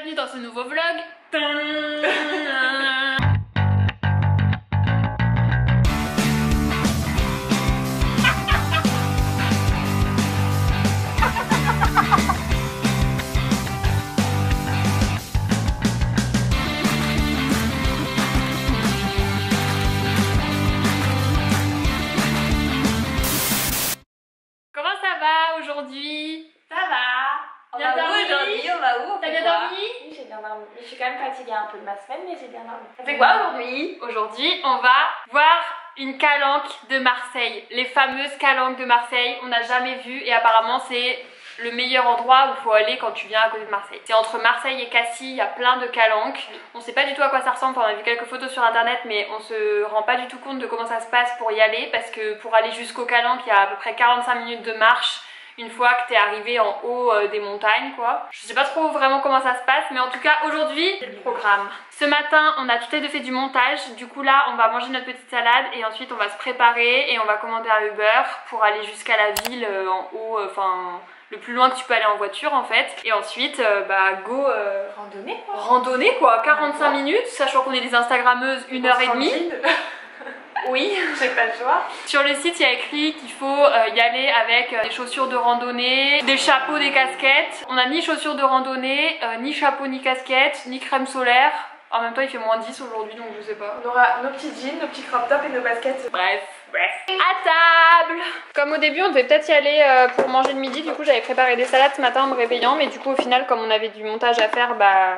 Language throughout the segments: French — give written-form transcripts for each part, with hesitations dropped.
bienvenue dans ce nouveau vlog. Comment ça va aujourd'hui? Ça va. Bien dormi aujourd'hui, on va où? T'as bien dormi? Oui, j'ai bien dormi. Je suis quand même fatiguée un peu de ma semaine, mais j'ai bien dormi. Ça fait quoi aujourd'hui? Aujourd'hui, on va voir une calanque de Marseille. Les fameuses calanques de Marseille, on n'a jamais vu et apparemment c'est le meilleur endroit où il faut aller quand tu viens à côté de Marseille. C'est entre Marseille et Cassis, il y a plein de calanques. On sait pas du tout à quoi ça ressemble, on a vu quelques photos sur internet mais on se rend pas du tout compte de comment ça se passe pour y aller parce que pour aller jusqu'aux calanques, il y a à peu près 45 minutes de marche. Une fois que t'es arrivé en haut des montagnes quoi. Je sais pas trop vraiment comment ça se passe mais en tout cas aujourd'hui c'est le programme. Ce matin on a toutes les deux fait du montage, du coup là on va manger notre petite salade et ensuite on va se préparer et on va commander un Uber pour aller jusqu'à la ville en haut, enfin le plus loin que tu peux aller en voiture en fait. Et ensuite go Randonnée quoi. randonnée quoi, 45 minutes, sachant qu'on est des instagrammeuses 1h30. Oui, j'ai pas le choix. Sur le site, il y a écrit qu'il faut y aller avec des chaussures de randonnée, des chapeaux, des casquettes. On a ni chaussures de randonnée, ni chapeau, ni casquette, ni crème solaire. En même temps, il fait moins 10 aujourd'hui, donc je sais pas. On aura nos petits jeans, nos petits crop tops et nos baskets. Bref. À table! Comme au début, on devait peut-être y aller pour manger le midi. Du coup, j'avais préparé des salades ce matin en me réveillant. Mais du coup, au final, comme on avait du montage à faire,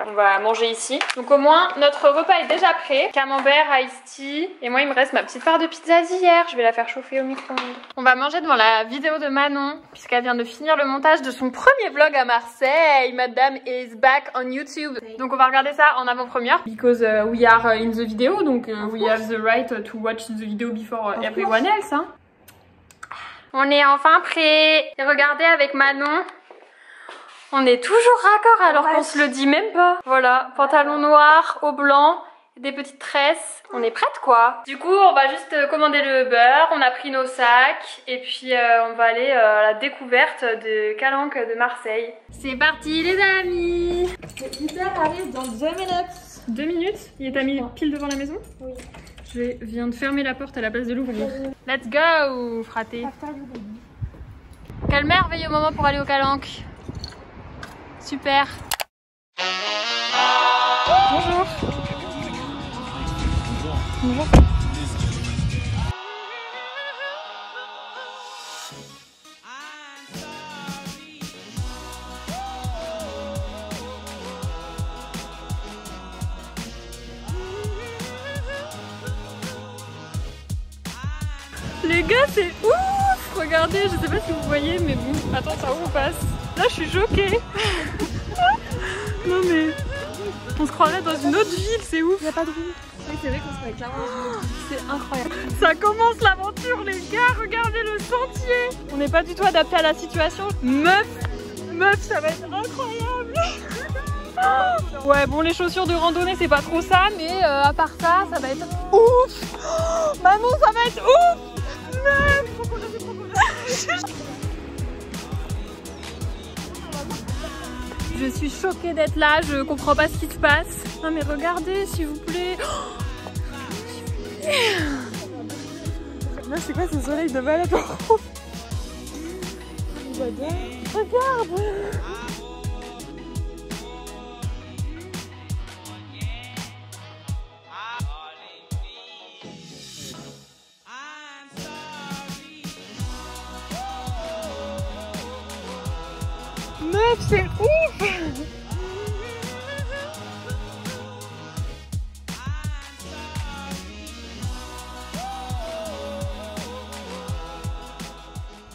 on va manger ici. Donc au moins, notre repas est déjà prêt. Camembert, iced tea. Et moi, il me reste ma petite part de pizza d'hier. Je vais la faire chauffer au micro-ondes. On va manger devant la vidéo de Manon, puisqu'elle vient de finir le montage de son premier vlog à Marseille. Madame is back on YouTube. Donc on va regarder ça en avant-première. Because we are in the video, donc we have the right to watch the video before everyone else. Hein. On est enfin prêts. Et regardez avec Manon, on est toujours raccord alors qu'on se le dit même pas. Voilà, pantalon noir, haut blanc, des petites tresses. On est prête quoi. Du coup, on va juste commander le Uber. On a pris nos sacs et puis on va aller à la découverte de calanques de Marseille. C'est parti les amis. L'Uber arrive dans 2 minutes. 2 minutes? Il est mis pile devant la maison? Oui. Je viens de fermer la porte à la place de l'ouvrir. Let's go, fraté. Quel merveilleux moment pour aller aux calanques. Super. Bonjour. Bonjour. Les gars, c'est ouf! Regardez, je sais pas si vous voyez, mais bon, attends, ça où on passe? Là, je suis choquée. Non mais, on se croirait dans une autre ville, c'est ouf. Il y a pas de roue. Oui, c'est vrai qu'on serait clairement dans une autre ville. C'est incroyable. Ça commence l'aventure, les gars. Regardez le sentier. On n'est pas du tout adapté à la situation. Meuf, ça va être incroyable. Ouais, bon, les chaussures de randonnée, c'est pas trop ça, mais à part ça, ça va être ouf. Maman, ça va être ouf. Je suis choquée d'être là, je comprends pas ce qui se passe. Non mais regardez s'il vous plaît. Là c'est quoi ce soleil de malade? Regarde. Meuf, c'est ouf.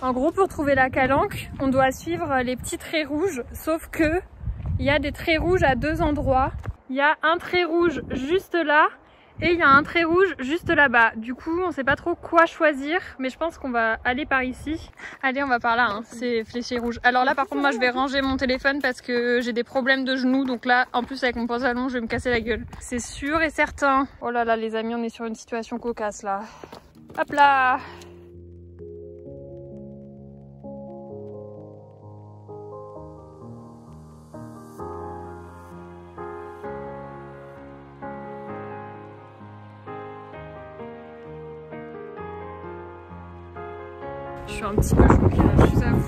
En gros, pour trouver la calanque, on doit suivre les petits traits rouges, sauf que il y a des traits rouges à 2 endroits. Il y a un trait rouge juste là et il y a un trait rouge juste là-bas. Du coup, on sait pas trop quoi choisir, mais je pense qu'on va aller par ici. Allez, on va par là, hein. C'est fléché rouge. Alors là, par contre, moi, je vais ranger mon téléphone parce que j'ai des problèmes de genoux. Donc là, en plus, avec mon pantalon, je vais me casser la gueule. C'est sûr et certain. Oh là là, les amis, on est sur une situation cocasse là. Hop là! suis un petit peu choquée là, je vous avoue.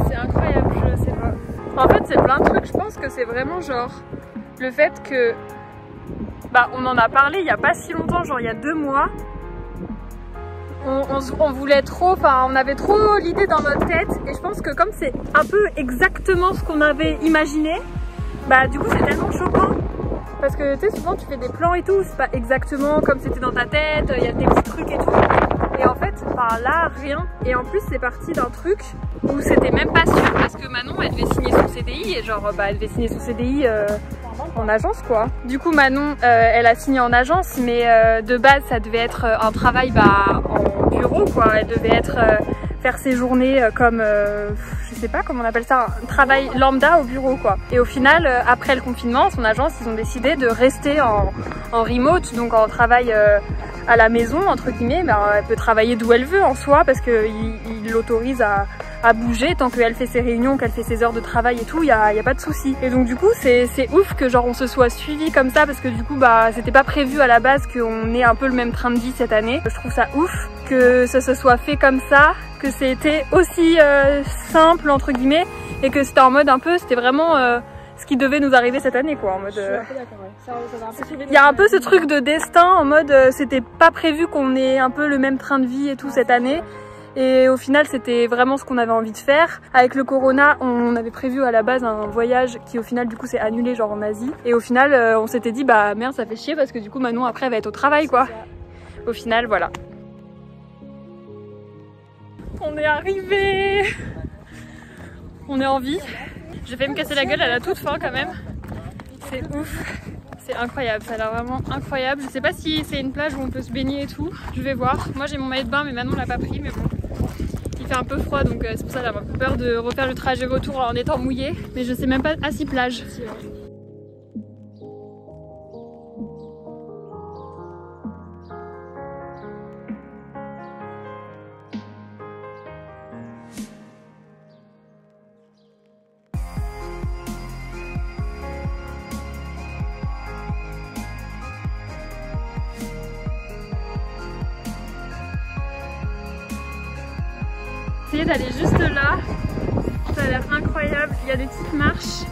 C'est incroyable, je sais pas. En fait, c'est plein de trucs. Je pense que c'est vraiment genre le fait que bah on en a parlé il y a pas si longtemps, genre il y a 2 mois. On voulait trop, enfin on avait trop l'idée dans notre tête et je pense que comme c'est un peu exactement ce qu'on avait imaginé, bah du coup c'est tellement choquant parce que tu sais souvent tu fais des plans et tout, c'est pas exactement comme c'était dans ta tête, il y a des petits trucs et tout et en fait par là rien et en plus c'est parti d'un truc où c'était même pas sûr parce que Manon elle devait signer son CDI et genre bah elle devait signer son CDI en agence quoi. Du coup Manon elle a signé en agence mais de base ça devait être un travail bah en bureau quoi, elle devait être faire ses journées comme je sais pas comment on appelle ça, un travail lambda au bureau quoi. Et au final après le confinement son agence ils ont décidé de rester en remote donc en travail à la maison entre guillemets, bah, elle peut travailler d'où elle veut en soi parce qu'il l'autorise à bouger tant qu'elle fait ses réunions, qu'elle fait ses heures de travail et tout, il y a pas de souci. Et donc du coup c'est ouf que genre on se soit suivi comme ça parce que du coup bah c'était pas prévu à la base qu'on ait un peu le même train de vie cette année. Je trouve ça ouf que ça se soit fait comme ça, que c'était aussi simple entre guillemets et que c'était en mode un peu, c'était vraiment ce qui devait nous arriver cette année quoi, en mode. Je suis un peu d'accord, ouais. Il y a un peu ce truc de destin en mode c'était pas prévu qu'on ait un peu le même train de vie et tout cette année. Et au final c'était vraiment ce qu'on avait envie de faire. Avec le corona on avait prévu à la base un voyage qui au final du coup s'est annulé genre en Asie. Et au final on s'était dit bah merde ça fait chier parce que du coup Manon après elle va être au travail quoi. Au final voilà. On est arrivé. On est en vie. J'ai failli me casser la gueule à la toute fin quand même. C'est ouf. C'est incroyable, ça a l'air vraiment incroyable. Je sais pas si c'est une plage où on peut se baigner et tout. Je vais voir. Moi j'ai mon maillot de bain mais Manon l'a pas pris mais bon. Il fait un peu froid donc c'est pour ça d'avoir peur de refaire le trajet retour en étant mouillé. Mais je sais même pas à si plage. D'aller juste là, ça a l'air incroyable, il y a des petites marches,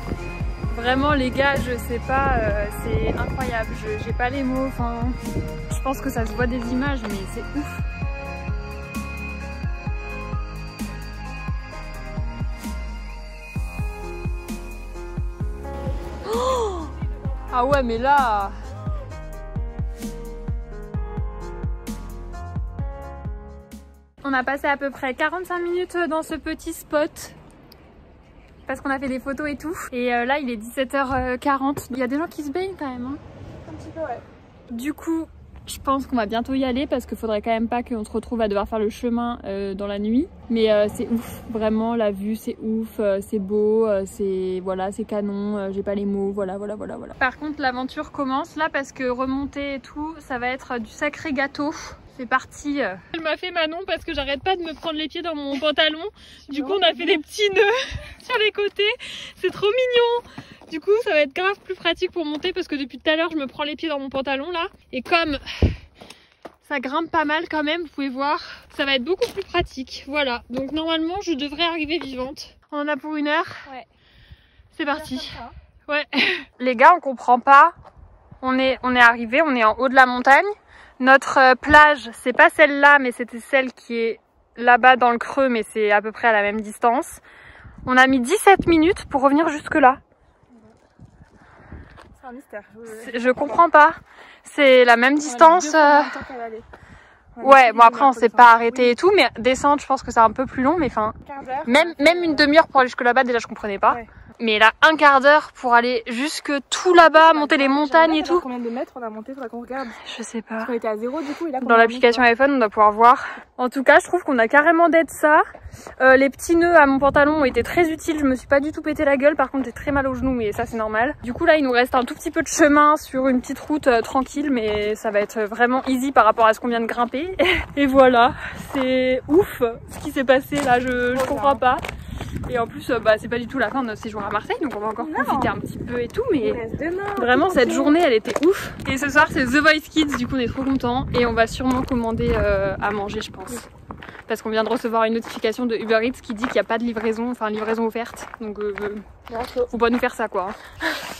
vraiment les gars je sais pas, c'est incroyable, j'ai pas les mots, enfin je pense que ça se voit des images mais c'est ouf. Oh ah ouais mais là on a passé à peu près 45 minutes dans ce petit spot parce qu'on a fait des photos et tout. Et là il est 17h40. Il y a des gens qui se baignent quand même. Hein. Un petit peu ouais. Du coup je pense qu'on va bientôt y aller parce qu'il faudrait quand même pas qu'on se retrouve à devoir faire le chemin dans la nuit. Mais c'est ouf, vraiment la vue c'est ouf, c'est beau, c'est voilà, c'est canon, j'ai pas les mots, voilà. Par contre l'aventure commence là parce que remonter et tout, ça va être du sacré gâteau. C'est parti. Elle m'a fait Manon parce que j'arrête pas de me prendre les pieds dans mon pantalon. Du coup on a fait des petits nœuds sur les côtés. C'est trop mignon. Du coup ça va être grave plus pratique pour monter parce que depuis tout à l'heure je me prends les pieds dans mon pantalon là. Et comme ça grimpe pas mal quand même, vous pouvez voir, ça va être beaucoup plus pratique. Voilà, donc normalement je devrais arriver vivante. On en a pour 1 heure. Ouais. C'est parti. Ouais. Les gars on comprend pas. On est arrivé, on est en haut de la montagne. Notre plage, c'est pas celle-là, mais c'était celle qui est là-bas dans le creux, mais c'est à peu près à la même distance. On a mis 17 minutes pour revenir jusque-là. C'est un mystère. Je comprends pas. C'est la même distance. Ouais, bon après on s'est pas arrêté et tout, mais descendre, je pense que c'est un peu plus long, mais enfin, même une demi-heure pour aller jusque là-bas, déjà je comprenais pas. Ouais. Mais là, 1/4 d'heure pour aller jusque tout là-bas, monter les montagnes et tout. Combien de mètres on a monté, faudra qu'on regarde. Je sais pas. Parce qu'on était à 0 du coup. Et là, dans l'application iPhone, on doit pouvoir voir. En tout cas, je trouve qu'on a carrément d'être ça. Les petits nœuds à mon pantalon ont été très utiles. Je me suis pas du tout pété la gueule. Par contre, j'ai très mal aux genoux, mais ça c'est normal. Du coup là, il nous reste un tout petit peu de chemin sur une petite route tranquille, mais ça va être vraiment easy par rapport à ce qu'on vient de grimper. Et voilà, c'est ouf ce qui s'est passé là. Je comprends pas. Et en plus, bah, c'est pas du tout la fin de notre séjour à Marseille, donc on va encore profiter un petit peu et tout, mais vraiment cette journée elle était ouf. Et ce soir c'est The Voice Kids, du coup on est trop contents et on va sûrement commander à manger je pense. parce qu'on vient de recevoir une notification de Uber Eats qui dit qu'il n'y a pas de livraison, enfin livraison offerte. Donc faut pas nous faire ça quoi.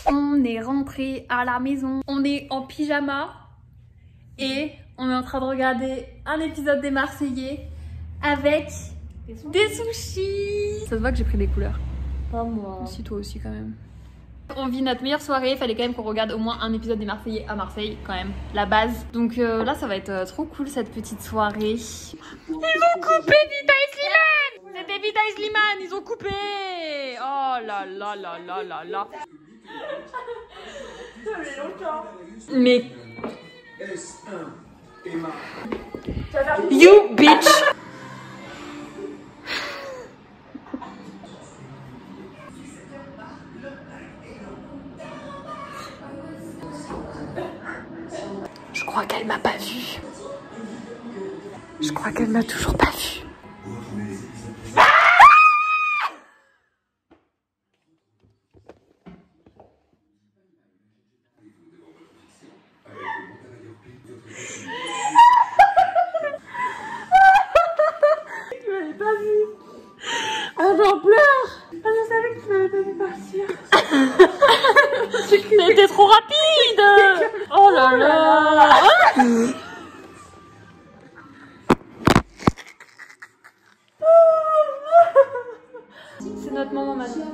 On est rentré à la maison, on est en pyjama et on est en train de regarder un épisode des Marseillais avec des sushis. Ça se voit que j'ai pris des couleurs. Pas moi. Si toi aussi quand même. On vit notre meilleure soirée, fallait quand même qu'on regarde au moins un épisode des Marseillais à Marseille quand même, la base. Donc là ça va être trop cool cette petite soirée. Ils ont coupé Vita et Slimane. C'était Vita et Slimane, ils ont coupé. Oh là là là là là là. Mais you bitch. Je crois qu'elle m'a pas vue. Je crois qu'elle m'a toujours pas vue. Tu m'avais pas vue. Oh j'en pleure. Oh, je savais que tu m'avais pas vu partir. T'étais trop rapide. Oh là là. C'est notre moment maintenant.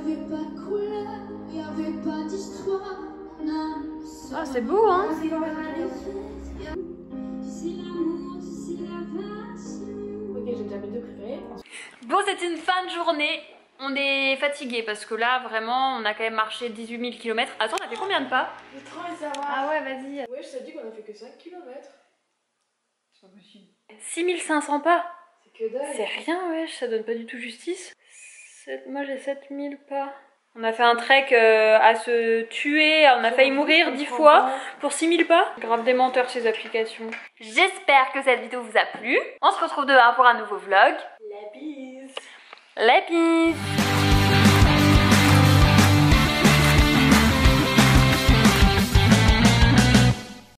Ah c'est beau hein. Ok, j'ai déjà mes deux préférés. Bon c'est une fin de journée. On est fatigué parce que là vraiment on a quand même marché 18 000 km. Attends on a fait combien de pas? J'ai trop envie de savoir. Ah ouais vas-y. Ouais, je t'ai dit qu'on a fait que 5 km. C'est pas possible. 6500 pas. C'est que dalle. C'est rien wesh, ça donne pas du tout justice. Moi j'ai 7000 pas. On a fait un trek à se tuer, on a failli mourir 10 fois pour 6000 pas. Grave des menteurs ces applications. J'espère que cette vidéo vous a plu. On se retrouve demain pour un nouveau vlog. La bise. La bise.